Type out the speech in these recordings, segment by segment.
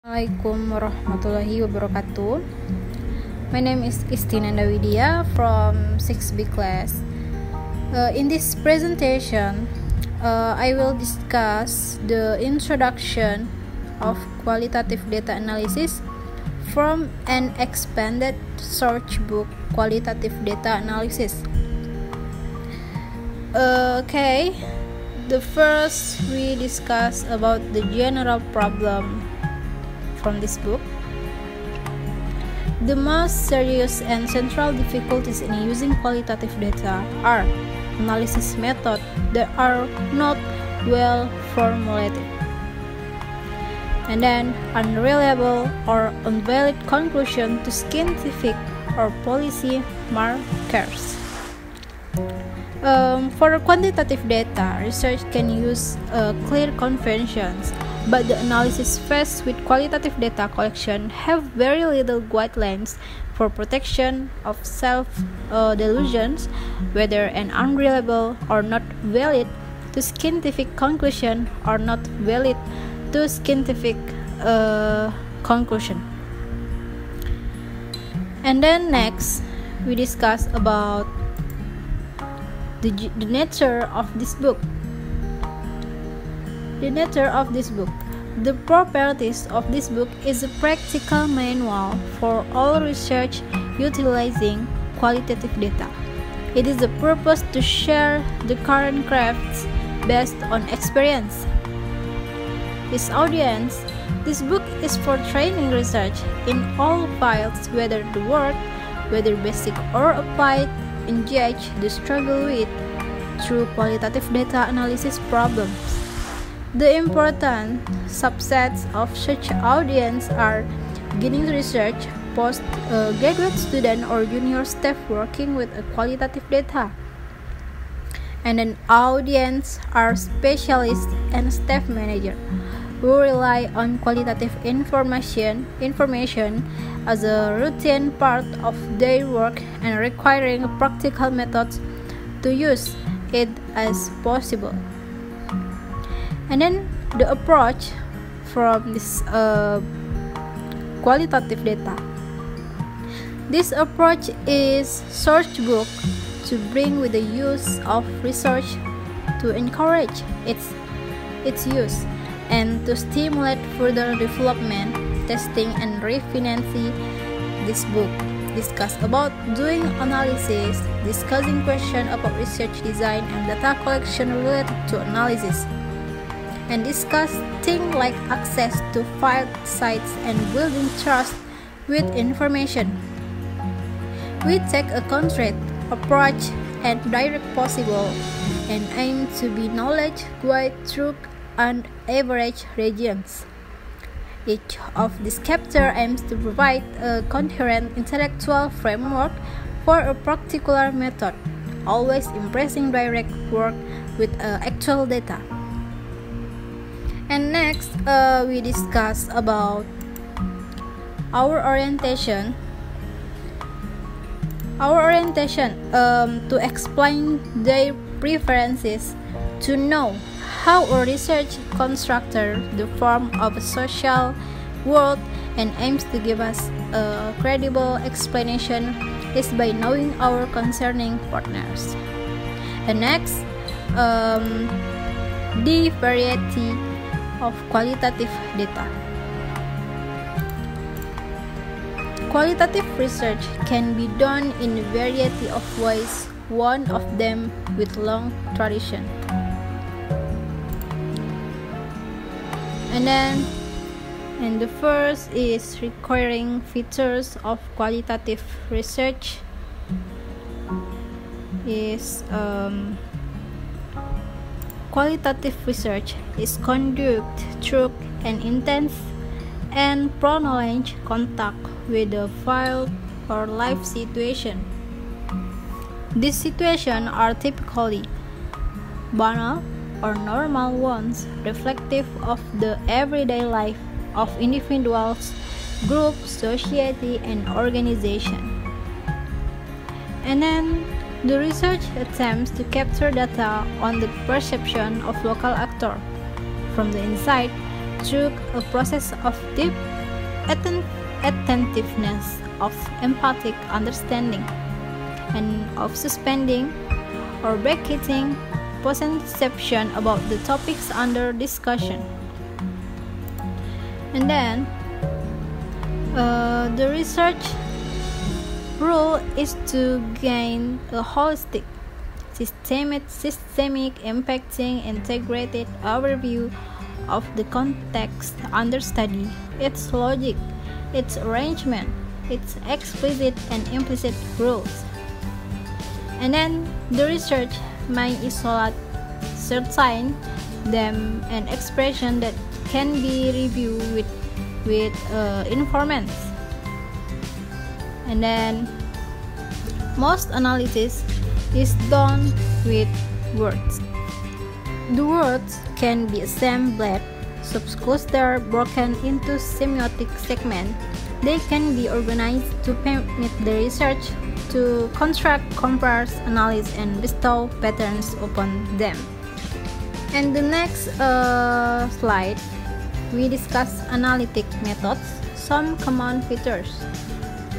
Assalamualaikum warahmatullahi wabarakatuh. My name is Isty Nanda Widya from 6B class. In this presentation, I will discuss the introduction of qualitative data analysis from an expanded search book, Qualitative Data Analysis. The first we discuss about the general problem from this book. The most serious and central difficulties in using qualitative data are analysis methods that are not well formulated, and then unreliable or unvalid conclusion to scientific or policy markers. For quantitative data, research can use clear conventions, but the analysis faced with qualitative data collection have very little guidelines for protection of self-delusions, whether an unreliable or not valid to scientific conclusion or not valid to scientific conclusion. And then next, we discuss about the nature of this book. The nature of this book. The properties of this book is a practical manual for all research utilizing qualitative data. It is the purpose to share the current crafts based on experience. Its audience, this book is for training research in all fields, whether the work, whether basic or applied, engage the struggle with through qualitative data analysis problems. The important subsets of such audience are beginning research, postgraduate student or junior staff working with a qualitative data. And an audience are specialists and staff manager who rely on qualitative information as a routine part of their work and requiring practical methods to use it as possible. And then the approach from this qualitative data. This approach is search book to bring with the use of research to encourage its use and to stimulate further development, testing, and refining. This book discuss about doing analysis, discussing questions about research design and data collection related to analysis, and discuss things like access to file sites and building trust with information. We take a concrete approach and direct possible and aim to be knowledge guide through and average regions. Each of these chapters aims to provide a coherent intellectual framework for a particular method, always impressing direct work with actual data. And next, we discuss about our orientation. To explain their preferences, to know how a research constructor the form of a social world and aims to give us a credible explanation is by knowing our concerning partners. And next, the variety of qualitative data. Qualitative research can be done in a variety of ways, one of them with long tradition. And the first is recurring features of qualitative research is qualitative research is conducted through an intense and prolonged contact with the field or life situation. These situations are typically banal or normal ones, reflective of the everyday life of individuals, groups, society, and organization. And then the research attempts to capture data on the perception of local actors from the inside through a process of deep attentiveness, of empathic understanding, and of suspending or bracketing preconception about the topics under discussion. And then the research rule is to gain a holistic, systemic, impacting, integrated overview of the context under study, its logic, its arrangement, its explicit and implicit rules. And then the research may isolate certain them and expression that can be reviewed with informants. And then most analysis is done with words. The words can be assembled, subclustered, broken into semiotic segments. They can be organized to permit the research to construct, compare, analyze, and bestow patterns upon them. And the next slide, we discuss analytic methods, some common features.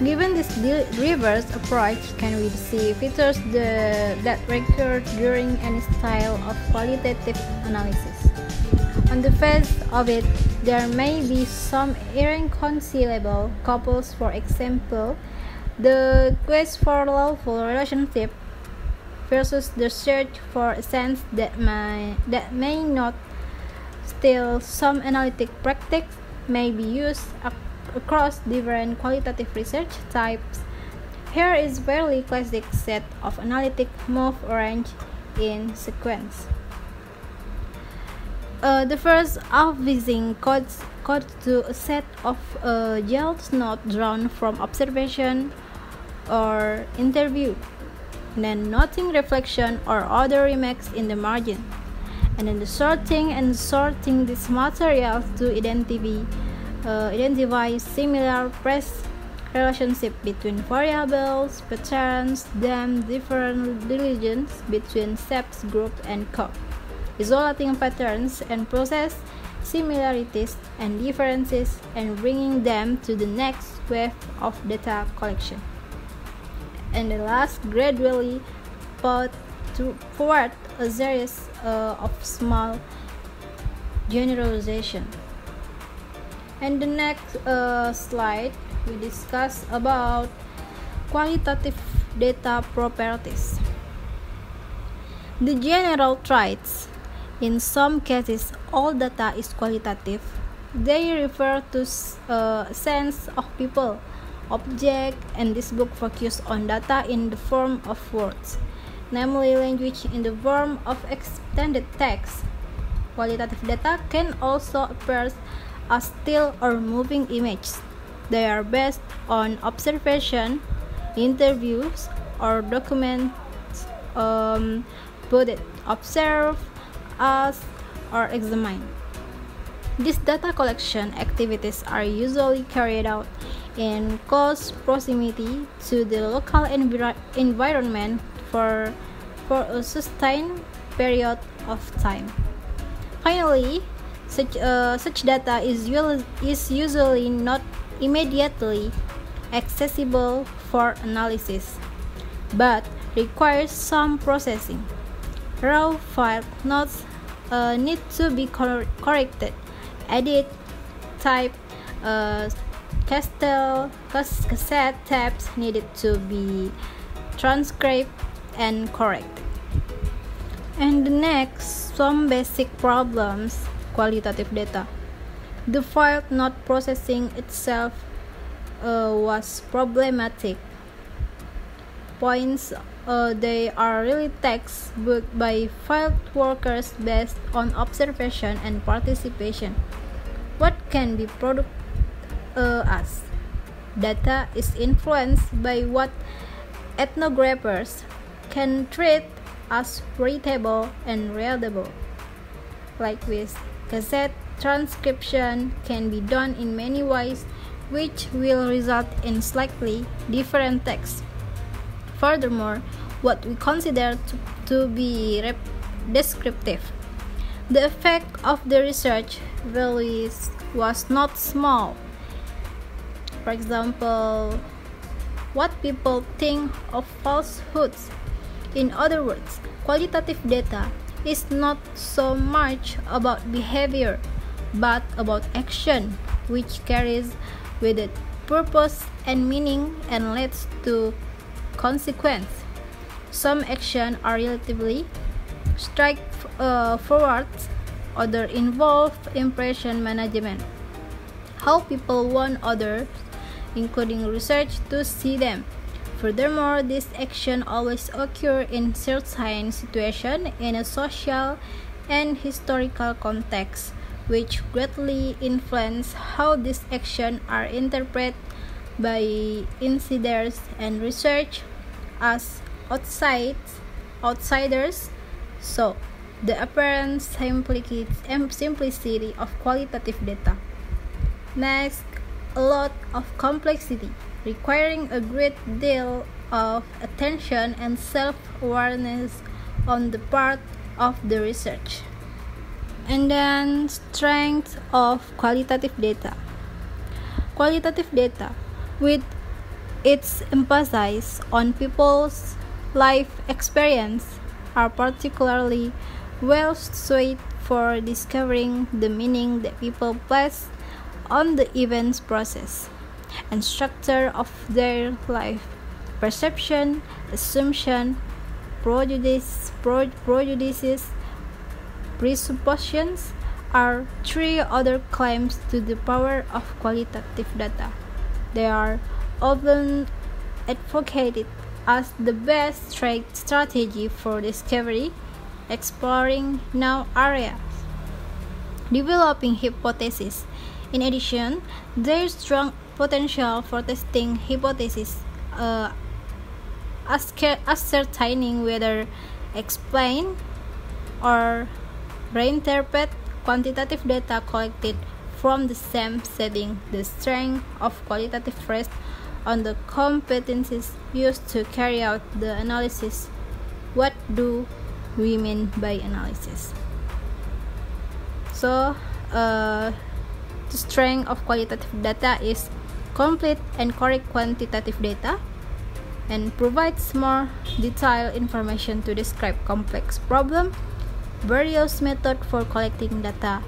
Given this reverse approach, can we see features that recur during any style of qualitative analysis? On the face of it, there may be some irreconcilable couples. For example, the quest for lawful relationship versus the search for a sense that may not. Still, some analytic practices may be used across different qualitative research types. Here is a fairly classic set of analytic moves arranged in sequence. The first obfuscating codes to a set of yield notes drawn from observation or interview, then noting reflection or other remarks in the margin, and then the sorting this material to identify similar press relationship between variables, patterns, then different diligence between steps, group, and code, isolating patterns and process similarities and differences and bringing them to the next wave of data collection. And the last, gradually put forward a series of small generalization. And the next slide, we discuss about qualitative data properties. The general traits. In some cases, all data is qualitative. They refer to a sense of people, object, and this book focuses on data in the form of words, namely language in the form of extended text. Qualitative data can also appear as still or moving images. They are based on observation, interviews, or documents put it, observe, ask, or examine. These data collection activities are usually carried out in close proximity to the local environment for a sustained period of time. Finally, such data is usually not immediately accessible for analysis, but requires some processing. Raw file notes need to be corrected, edit, type, cassette tapes needed to be transcribed and corrected. And the next, some basic problems, qualitative data. The file not processing itself was problematic. Points they are really texts booked by field workers based on observation and participation. What can be produced as? Data is influenced by what ethnographers can treat as readable and readable. Likewise, cassette transcription can be done in many ways, which will result in slightly different text. Furthermore, what we consider to be descriptive The effect of the research values was not small. For example, what people think of falsehoods. In other words, qualitative data is not so much about behavior, but about action, which carries with it purpose and meaning and leads to consequence. Some actions are relatively straightforward, others involve impression management, how people want others, including research, to see them. Furthermore, this action always occurs in certain situations in a social and historical context, which greatly influence how these actions are interpreted by insiders and research as outsiders. So, the apparent simplicity of qualitative data. Next, a lot of complexity, requiring a great deal of attention and self-awareness on the part of the research. And then, strength of qualitative data. Qualitative data, with its emphasis on people's life experience, are particularly well suited for discovering the meaning that people place on the events process and structure of their life. Perception, assumption, prejudices, presuppositions are three other claims to the power of qualitative data. They are often advocated as the best strategy for discovery, exploring new areas, developing hypotheses. In addition, there is strong potential for testing hypotheses, ascertaining whether explain or reinterpret quantitative data collected from the same setting. The strength of qualitative rests on the competencies used to carry out the analysis. What do we mean by analysis? So, the strength of qualitative data is complete and correct quantitative data and provides more detailed information to describe complex problems. Various methods for collecting data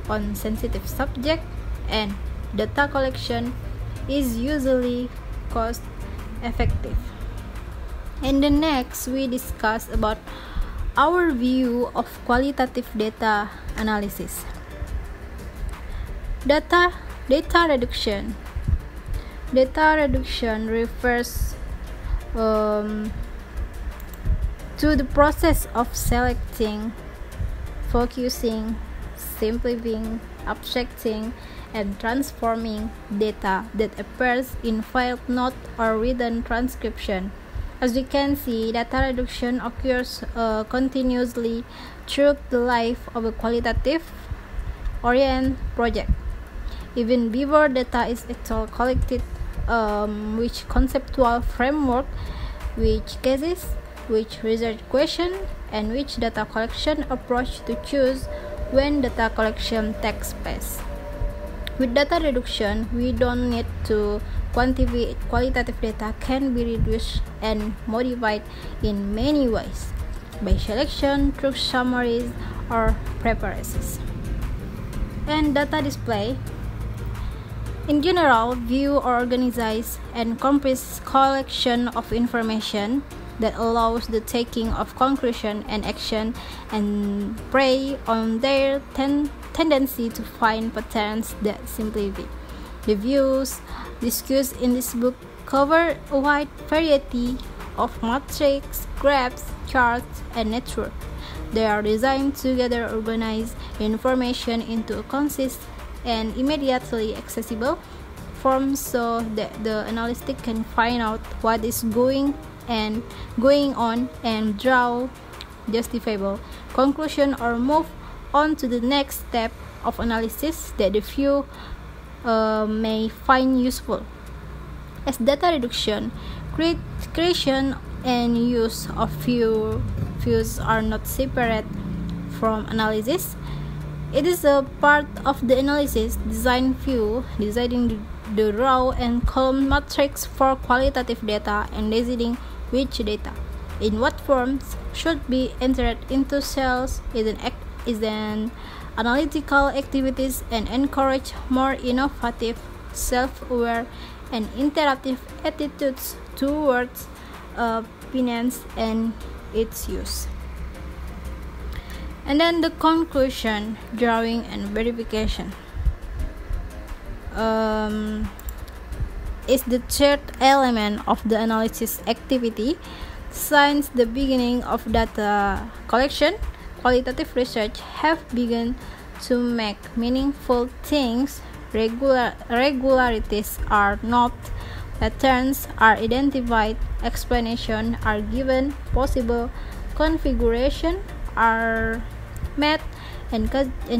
on sensitive subject and data collection is usually cost effective. And the next we discuss about our view of qualitative data analysis. Data reduction. Data reduction refers to the process of selecting, focusing, simplifying, abstracting, and transforming data that appears in filed note or written transcription. As we can see, data reduction occurs continuously through the life of a qualitative-oriented project. Even before data is actually collected, which conceptual framework, which cases, which research question, and which data collection approach to choose when data collection takes place. With data reduction, we don't need to quantify. Qualitative data can be reduced and modified in many ways, by selection, through summaries, or preparation. And data display. In general, view or organize and compress collection of information that allows the taking of conclusion and action and prey on their tendency to find patterns that simplify. The views discussed in this book cover a wide variety of metrics, graphs, charts, and networks. They are designed to gather organize information into a concise and immediately accessible form so that the analyst can find out what is going on and draw justifiable conclusion or move on to the next step of analysis that the view may find useful. As data reduction, creation and use of views are not separate from analysis. It is a part of the analysis design view, deciding the row and column matrix for qualitative data and deciding which data, in what forms, should be entered into cells is an analytical activities and encourage more innovative, self-aware, and interactive attitudes towards finance and its use. And then the conclusion, drawing and verification is the third element of the analysis activity. Since the beginning of data collection, qualitative research have begun to make meaningful things. Regularities are noted, patterns are identified, explanations are given, possible configuration are met, and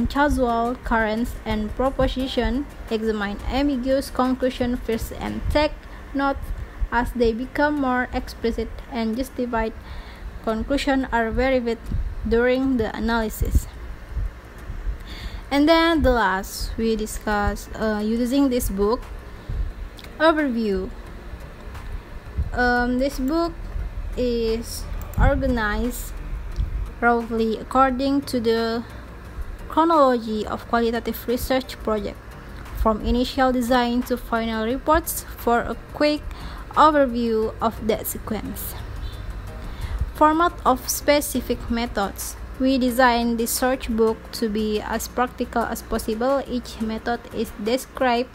causal currents and proposition examine ambiguous conclusion first and take note as they become more explicit, and justified conclusions are verified during the analysis. And then the last we discuss using this book overview. This book is organized roughly according to the chronology of qualitative research project, from initial design to final reports, for a quick overview of that sequence. Format of specific methods. We designed this search book to be as practical as possible. Each method is described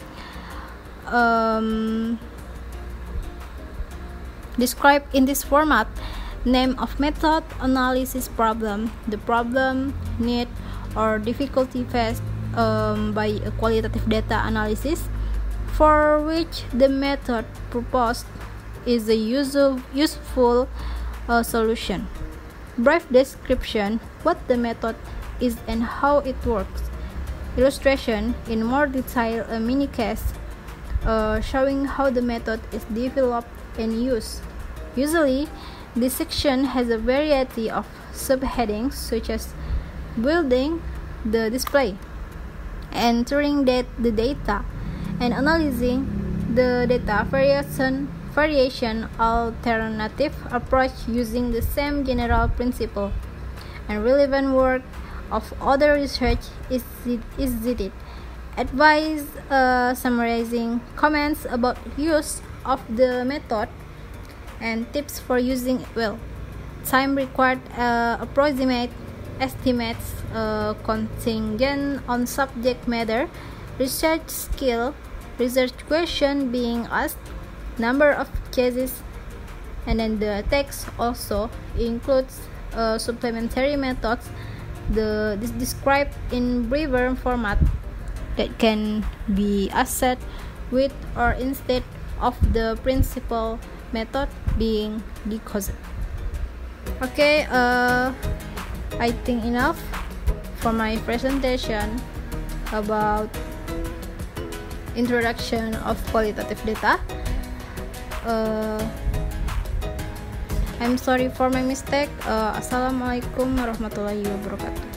in this format: name of method, analysis problem, the problem, need, or difficulty faced by a qualitative data analysis, for which the method proposed is a useful solution. Brief description, what the method is and how it works. Illustration, in more detail, a mini case showing how the method is developed and used. Usually, this section has a variety of subheadings such as building the display, entering the data, and analyzing the data variation alternative approach using the same general principle, and relevant work of other research is cited. Advice summarizing comments about use of the method and tips for using it well. Time required, approximate estimates, contingent on subject matter, research skill, research question being asked, number of cases, and then the text also includes supplementary methods this described in briefer format that can be accessed with or instead of the principal method being decoded. Okay, I think enough for my presentation about introduction of qualitative data. I'm sorry for my mistake. Assalamualaikum warahmatullahi wabarakatuh.